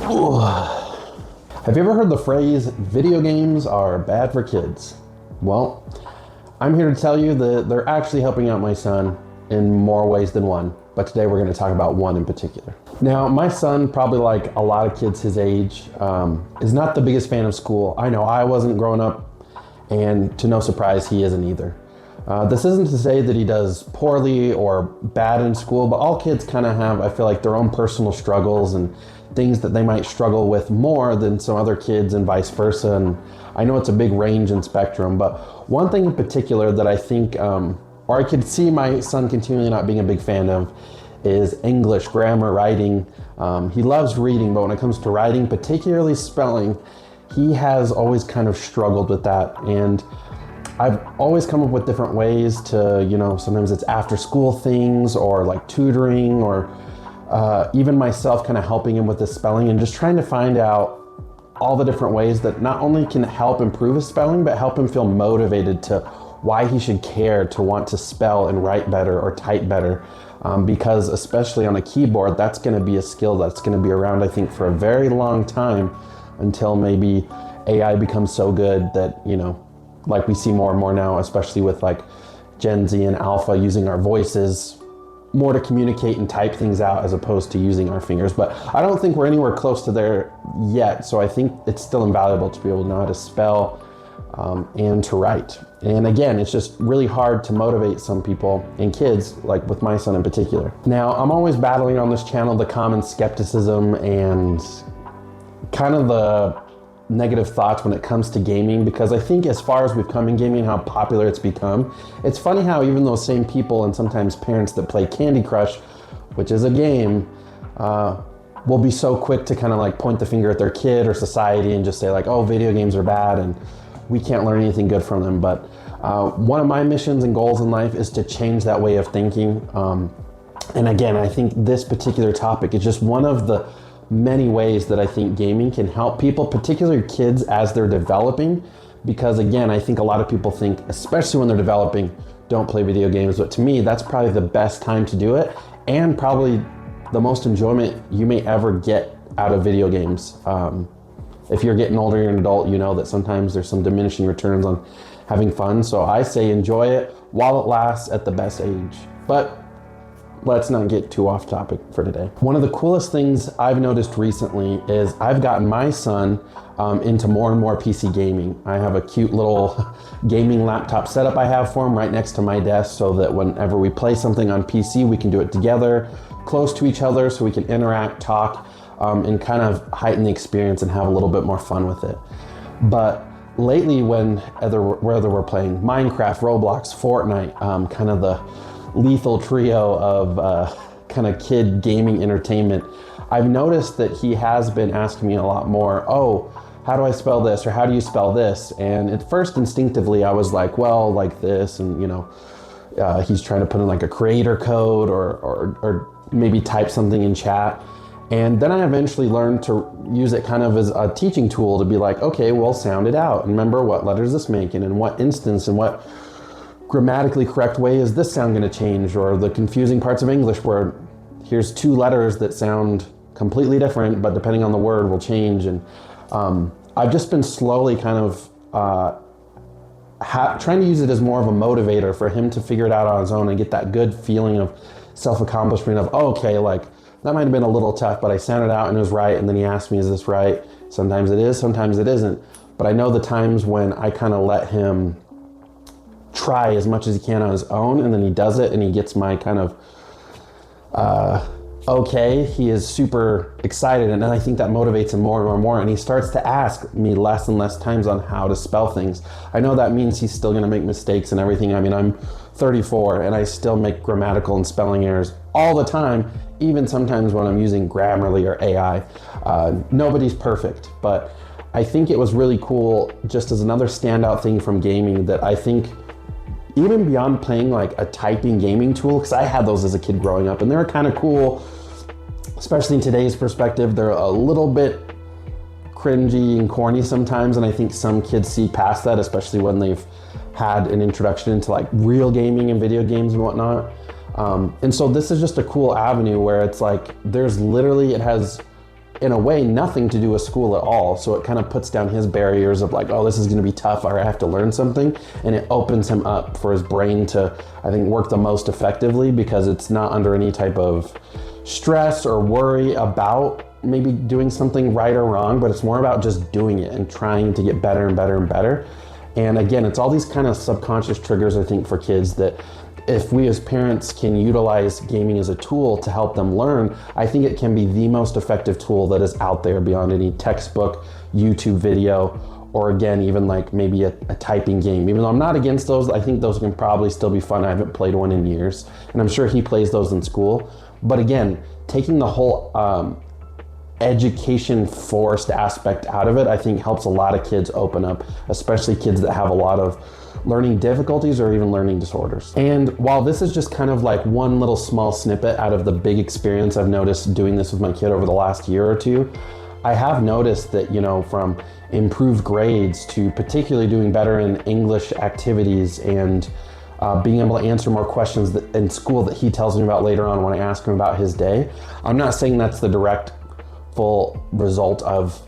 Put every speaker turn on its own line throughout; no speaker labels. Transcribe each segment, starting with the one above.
Have you ever heard the phrase, video games are bad for kids? Well, I'm here to tell you that they're actually helping out my son in more ways than one, but today we're going to talk about one in particular. Now, my son, probably like a lot of kids his age, is not the biggest fan of school. I know I wasn't growing up, and to no surprise, he isn't either. This isn't to say that he does poorly or bad in school, but all kids kind of have, I feel like, their own personal struggles and things that they might struggle with more than some other kids and vice versa. And I know it's a big range and spectrum, but one thing in particular that I think, or I could see my son continually not being a big fan of, is English, grammar, writing. He loves reading, but when it comes to writing, particularly spelling, he has always kind of struggled with that. And I've always come up with different ways to, sometimes it's after school things or like tutoring or even myself kind of helping him with his spelling and just trying to find out all the different ways that not only can help improve his spelling, but help him feel motivated to why he should care to want to spell and write better or type better. Because especially on a keyboard, that's going to be a skill that's going to be around, I think, for a very long time until maybe AI becomes so good that, like we see more and more now, especially with like Gen Z and Alpha using our voices more to communicate and type things out as opposed to using our fingers. But I don't think we're anywhere close to there yet. So I think it's still invaluable to be able to know how to spell and to write. And again, it's just really hard to motivate some people and kids, like with my son in particular. Now, I'm always battling on this channel the common skepticism and kind of the negative thoughts when it comes to gaming, because I think as far as we've come in gaming, how popular it's become, it's funny how even those same people and sometimes parents that play Candy Crush, which is a game, will be so quick to kind of like point the finger at their kid or society and just say like, oh, video games are bad and we can't learn anything good from them. But one of my missions and goals in life is to change that way of thinking. And again, I think this particular topic is just one of the many ways that I think gaming can help people, particularly kids as they're developing. Because again, I think a lot of people think, especially when they're developing, don't play video games. But to me, that's probably the best time to do it, and probably the most enjoyment you may ever get out of video games. If you're getting older, you're an adult, you know that sometimes there's some diminishing returns on having fun. So I say enjoy it while it lasts at the best age. But let's not get too off topic for today. One of the coolest things I've noticed recently is I've gotten my son into more and more PC gaming. I have a cute little gaming laptop setup I have for him right next to my desk so that whenever we play something on PC, we can do it together, close to each other, so we can interact, talk, and kind of heighten the experience and have a little bit more fun with it. But lately, whether we're playing Minecraft, Roblox, Fortnite, kind of the lethal trio of kind of kid gaming entertainment, I've noticed that he has been asking me a lot more, oh, how do I spell this, or how do you spell this? And at first, instinctively, I was like, well, like this, and he's trying to put in like a creator code or maybe type something in chat. And then I eventually learned to use it kind of as a teaching tool to be like, okay, well, sound it out. And remember, what letters is this making, and what instance, and what grammatically correct way is this sound going to change, or the confusing parts of English where here's two letters that sound completely different, but depending on the word will change. And I've just been slowly kind of trying to use it as more of a motivator for him to figure it out on his own and get that good feeling of self-accomplishment of, oh, okay, like that might have been a little tough, but I sounded out and it was right. And then he asked me, is this right? Sometimes it is, sometimes it isn't. But I know the times when I kind of let him try as much as he can on his own, and then he does it and he gets my kind of okay, he is super excited, and then I think that motivates him more and more and more, and he starts to ask me less and less times on how to spell things. I know that means he's still going to make mistakes and everything. I mean, I'm 34 and I still make grammatical and spelling errors all the time, even sometimes when I'm using Grammarly or AI. Nobody's perfect, but I think it was really cool just as another standout thing from gaming that I think even beyond playing like a typing gaming tool, because I had those as a kid growing up and they were kind of cool, especially in today's perspective. They're a little bit cringy and corny sometimes, and I think some kids see past that, especially when they've had an introduction into like real gaming and video games and whatnot. And so this is just a cool avenue where it's like there's literally, it has in a way, nothing to do with school at all. So it kind of puts down his barriers of like, oh, this is going to be tough, or I have to learn something. And it opens him up for his brain to, I think, work the most effectively, because it's not under any type of stress or worry about maybe doing something right or wrong, but it's more about just doing it and trying to get better and better and better. And again, it's all these kind of subconscious triggers, I think, for kids that if we as parents can utilize gaming as a tool to help them learn, I think it can be the most effective tool that is out there beyond any textbook, YouTube video, or again, even like maybe a typing game. Even though I'm not against those, I think those can probably still be fun. I haven't played one in years, and I'm sure he plays those in school. But again, taking the whole education forced aspect out of it, I think helps a lot of kids open up, especially kids that have a lot of learning difficulties or even learning disorders. And while this is just kind of like one little small snippet out of the big experience I've noticed doing this with my kid over the last year or two, I have noticed that, you know, from improved grades to particularly doing better in English activities and being able to answer more questions in school that he tells me about later on when I ask him about his day. I'm not saying that's the direct full result of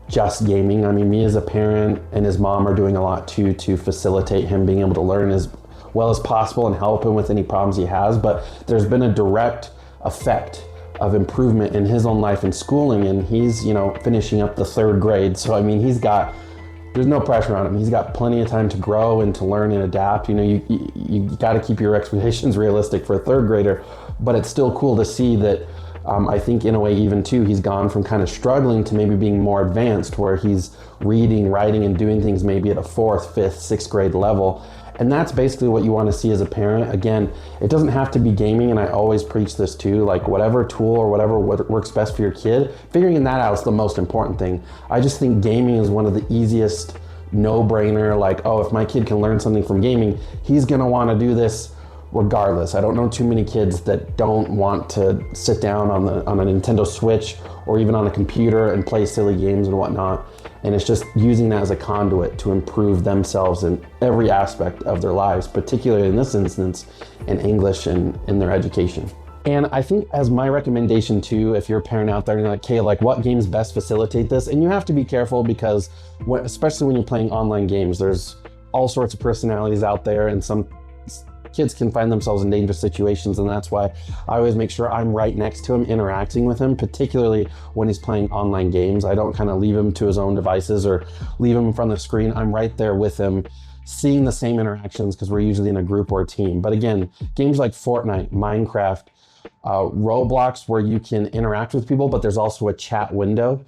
just gaming. I mean, me as a parent and his mom are doing a lot too to facilitate him being able to learn as well as possible and help him with any problems he has. But there's been a direct effect of improvement in his own life and schooling, and he's, you know, finishing up the 3rd grade. So I mean, there's no pressure on him. He's got plenty of time to grow and to learn and adapt. You know, you got to keep your expectations realistic for a 3rd grader, but it's still cool to see that I think in a way even too, he's gone from kind of struggling to maybe being more advanced, where he's reading, writing, and doing things maybe at a 4th, 5th, 6th grade level. And that's basically what you want to see as a parent. Again, it doesn't have to be gaming, and I always preach this too, like whatever tool or whatever works best for your kid, figuring that out is the most important thing. I just think gaming is one of the easiest no-brainer, like, oh, if my kid can learn something from gaming, he's gonna want to do this regardless. I don't know too many kids that don't want to sit down on a Nintendo Switch or even on a computer and play silly games and whatnot. And it's just using that as a conduit to improve themselves in every aspect of their lives, particularly in this instance, in English and in their education. And I think as my recommendation too, if you're a parent out there and you're like, okay, like what games best facilitate this? And you have to be careful because especially when you're playing online games, there's all sorts of personalities out there, and some kids can find themselves in dangerous situations, and that's why I always make sure I'm right next to him, interacting with him, particularly when he's playing online games. I don't kind of leave him to his own devices or leave him in front of the screen. I'm right there with him, seeing the same interactions, because we're usually in a group or a team. But again, games like Fortnite, Minecraft, Roblox, where you can interact with people, but there's also a chat window.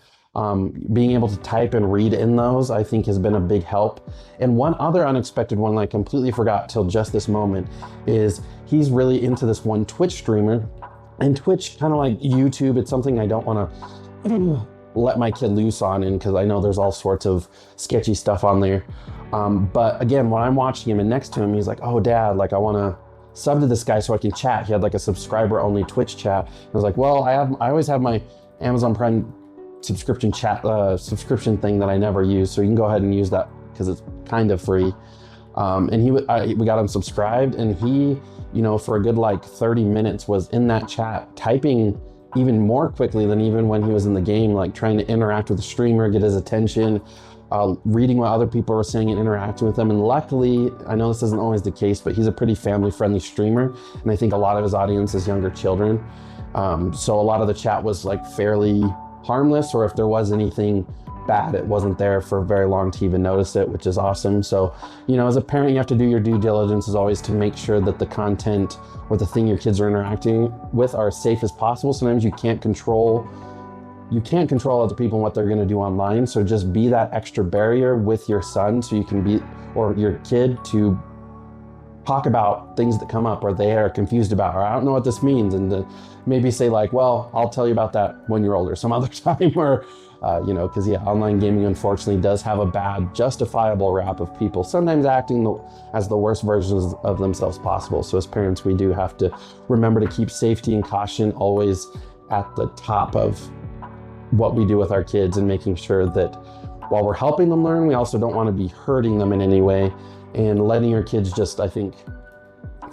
Being able to type and read in those, I think, has been a big help. And one other unexpected one that I completely forgot till just this moment is he's really into this one Twitch streamer. And Twitch, kind of like YouTube, it's something I don't want to let my kid loose on, because I know there's all sorts of sketchy stuff on there. But again, when I'm watching him and next to him, he's like, oh, Dad, like I want to sub to this guy so I can chat. He had like a subscriber-only Twitch chat. I was like, well, I always have my Amazon Prime subscription subscription thing that I never use, so you can go ahead and use that because it's kind of free. And we got him subscribed, and he, you know, for a good like 30 minutes was in that chat typing even more quickly than even when he was in the game, like trying to interact with the streamer, get his attention, reading what other people are saying and interacting with them. And luckily, I know this isn't always the case, but he's a pretty family-friendly streamer, and I think a lot of his audience is younger children. So a lot of the chat was like fairly harmless, or if there was anything bad, it wasn't there for very long to even notice it, which is awesome. So, you know, as a parent, you have to do your due diligence as always to make sure that the content or the thing your kids are interacting with are as safe as possible. Sometimes you can't control other people and what they're going to do online. So just be that extra barrier with your son, so you can be, or your kid, to talk about things that come up or they are confused about, or I don't know what this means, and to maybe say like, well, I'll tell you about that when you're older some other time, or you know, because yeah, online gaming unfortunately does have a bad, justifiable rap of people sometimes acting as the worst versions of themselves possible. So as parents, we do have to remember to keep safety and caution always at the top of what we do with our kids, and making sure that while we're helping them learn, we also don't want to be hurting them in any way, and letting your kids just, I think,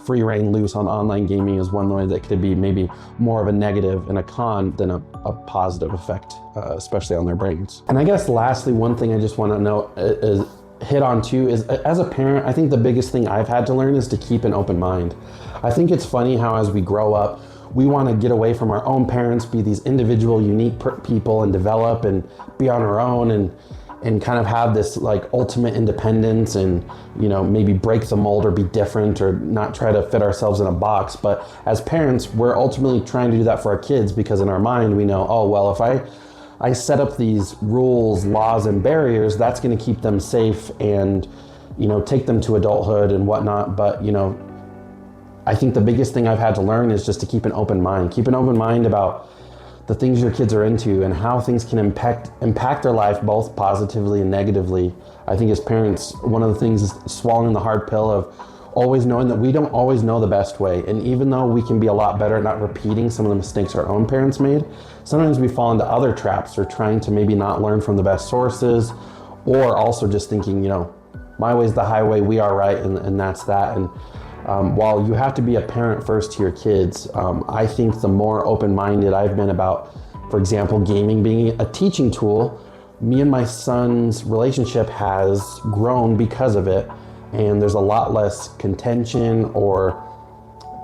free reign loose on online gaming is one way that could be maybe more of a negative and a con than a positive effect, especially on their brains. And I guess lastly, one thing I just want to know is hit on too is, as a parent, I think the biggest thing I've had to learn is to keep an open mind. I think it's funny how as we grow up, we want to get away from our own parents, be these individual, unique people, and develop and be on our own and kind of have this like ultimate independence and, you know, maybe break the mold or be different or not try to fit ourselves in a box. But as parents, we're ultimately trying to do that for our kids because in our mind we know, oh, well, if I set up these rules, laws, and barriers, that's going to keep them safe and, you know, take them to adulthood and whatnot. But, you know, I think the biggest thing I've had to learn is just to keep an open mind. Keep an open mind about the things your kids are into and how things can impact their life both positively and negatively. I think as parents, one of the things is swallowing the hard pill of always knowing that we don't always know the best way. And even though we can be a lot better at not repeating some of the mistakes our own parents made, sometimes we fall into other traps or trying to maybe not learn from the best sources, or also just thinking, you know, my way's the highway, we are right, and that's that. And while you have to be a parent first to your kids, I think the more open-minded I've been about, for example, gaming being a teaching tool, me and my son's relationship has grown because of it. And there's a lot less contention or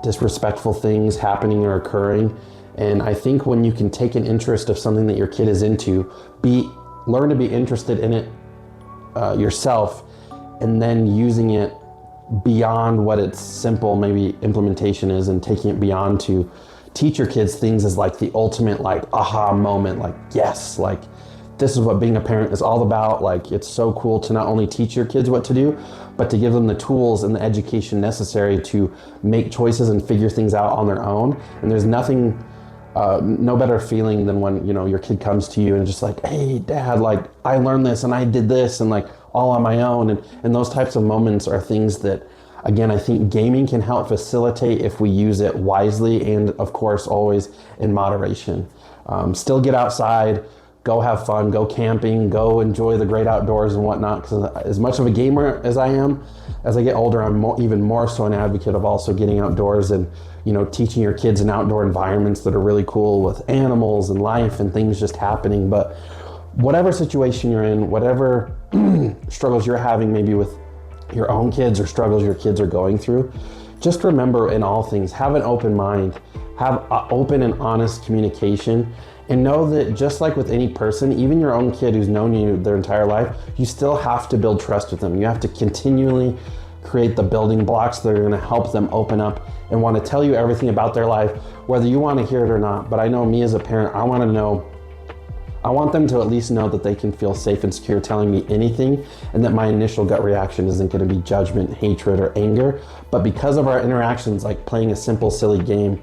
disrespectful things happening or occurring. And I think when you can take an interest of something that your kid is into, learn to be interested in it yourself, and then using it beyond what its simple maybe implementation is and taking it beyond to teach your kids things as like the ultimate like aha moment, like yes, like this is what being a parent is all about. Like it's so cool to not only teach your kids what to do, but to give them the tools and the education necessary to make choices and figure things out on their own. And there's nothing, no better feeling than when, you know, your kid comes to you and just like, hey dad, like I learned this and I did this and like all on my own. And those types of moments are things that, again, I think gaming can help facilitate if we use it wisely and of course always in moderation. Still get outside, go have fun, go camping, go enjoy the great outdoors and whatnot. Because as much of a gamer as I am, as I get older, I'm even more so an advocate of also getting outdoors and, you know, teaching your kids in outdoor environments that are really cool with animals and life and things just happening. But whatever situation you're in, whatever struggles you're having maybe with your own kids or struggles your kids are going through, just remember in all things, have an open mind, have open and honest communication. And know that just like with any person, even your own kid who's known you their entire life, you still have to build trust with them. You have to continually create the building blocks that are going to help them open up and want to tell you everything about their life, whether you want to hear it or not. But I know me as a parent, I want them to at least know that they can feel safe and secure telling me anything, and that my initial gut reaction isn't going to be judgment, hatred, or anger. But because of our interactions, like playing a simple, silly game,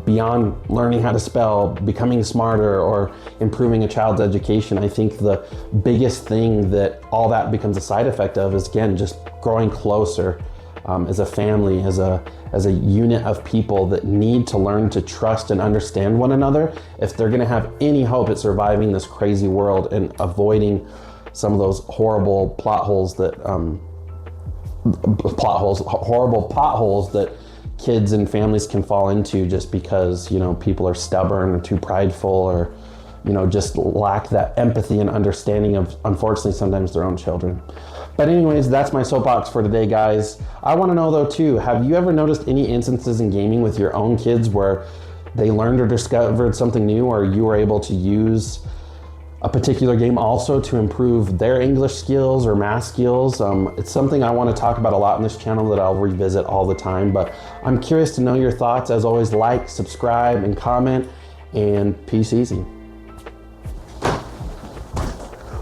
beyond learning how to spell, becoming smarter, or improving a child's education, I think the biggest thing that all that becomes a side effect of is, again, just growing closer as a family, as a unit of people that need to learn to trust and understand one another if they're going to have any hope at surviving this crazy world and avoiding some of those horrible potholes that kids and families can fall into just because, you know, people are stubborn or too prideful or, you know, just lack that empathy and understanding of, unfortunately, sometimes their own children. But anyways, that's my soapbox for today, guys. I want to know though too, have you ever noticed any instances in gaming with your own kids where they learned or discovered something new, or you were able to use a particular game also to improve their English skills or math skills? It's something I want to talk about a lot on this channel that I'll revisit all the time, but I'm curious to know your thoughts. As always, like, subscribe, and comment, and peace easy.